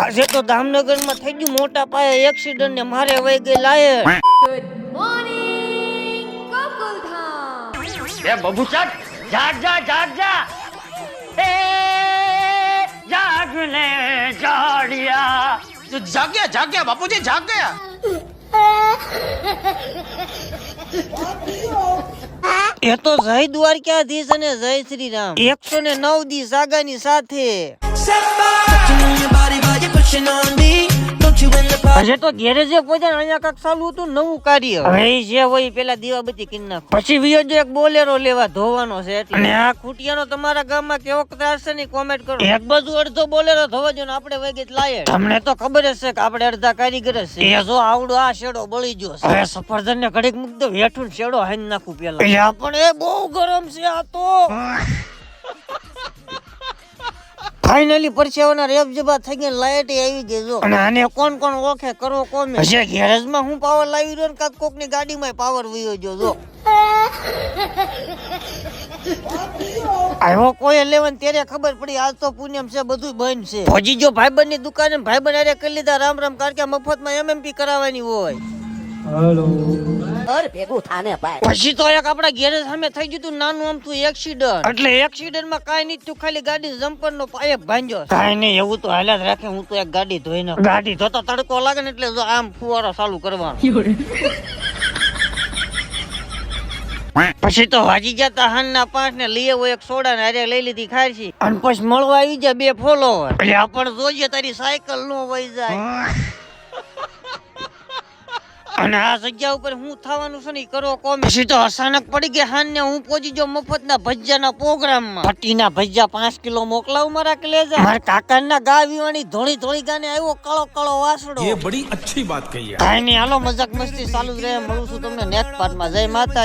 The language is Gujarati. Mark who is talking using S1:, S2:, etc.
S1: આજે તો દામનગર માં થઈ ગયું મોટા પાયે એક્સિડન્ટ ને મારે વહી ગઈ લાયર.
S2: Good morning Gokuldham.
S3: એ બબુચક જાગ જા જાગ જા એ જાગ લે જાડિયા.
S4: तो जाग गया बापूजी जाग गया।
S1: એ તો જય દ્વારકાધીશ અને જય શ્રી રામ 109 દી સાગાની સાથે. હજે તો ગેરેજે પહોંચ્યા અહીંયા કાક ચાલુ હતું નવું કાર્ય. હવે જે હોય પેલા દીવાબત્તી કરી નાખ, પછી વિયો જો એક બોલેરો લેવા ધોવાનો છે એટલે. અને આ ખૂટિયાનો તમારા ગામમાં કેવો ત્રાસ છે ની કોમેન્ટ કરો. એક બાજુ અડધો બોલેરો ધોવા જો ને આપણે વગેત લાયે. તમને તો ખબર જ છે કે આપણે અડધા કારીગર છે. એ જો આવડો આ શેડો બળી ગયો છે. હવે સફરજન ને ઘડીક મૂક દો, હેઠું શેડો હાઈ નાખું પેલા. પણ એ બહુ ગરમ છે આ તો. ફાઇનલી પરસેવાના રેપ જબા થઈ ગયા, લાઈટ આવી ગઈ જો. અને આને કોણ કોણ ઓળખે કરો કોમે. હશે ગેરેજમાં હું પાવર લાવી રહ્યો ને કાક કોકની ગાડીમાં પાવર વયો ગયો જો. આવ્યો કોઈ લેવન ત્યારે ખબર પડી આજ તો પુણ્યમ છે બધું બંધ છે. ભોજી જો ભાઈબંધ ની દુકાને ભાઈબંધ આરે કરી લીધા રામ રામ, કારણ કે મફતમાં એમએમપી કરાવવાની હોય. પછી તો એક આપડા ગેરેજ સામે થઈ ગયું તું નાનું આમતું એક્સિડન્ટ. એટલે એક્સિડન્ટ માં કઈ નહીં, તું ખાલી ગાડી જમ્પર નો પાઇપ ભાંગ્યો. કઈ નહીં એવું તો હાલ્યા જ રાખે. હું તો એક ગાડી ધોઈ નાખ. ગાડી ધોતા તડકો લાગે ને એટલે આમ ફુવારો ચાલુ કરવાનો. પછી તો વાજી જતા હાનના 5 ને લઈ આવો એક સોડા ને હારે લઈ લીધી ખારસી. અને પછી મળવા આવી જાય 2 ફોલોવર. એટલે આપણ જોઈએ તારી સાયકલ નો વહી જાય. અને આ જગ્યા ઉપર હું થવાનું છે ને કરો કોમે. પછી તો અચાનક પડી ગઈ હાન ને હું પહોંચી જો મફતના ભજીયાના પ્રોગ્રામમાં. પટ્ટીના ભજીયા 5 કિલો મોકલાવ મારા કલેજા. મારા કાકાના ગા વિવાણી ધોળી ધોળી ગાને આવ્યો કાળો કાળો વાસડો.
S4: ये बड़ी अच्छी बात कही है।
S1: કાઈ નહીં હાલો મજાક મસ્તી ચાલુ જ રહે. મળું છું તમને નેક્સ્ટ પાર્ટમાં. જય માતાજી.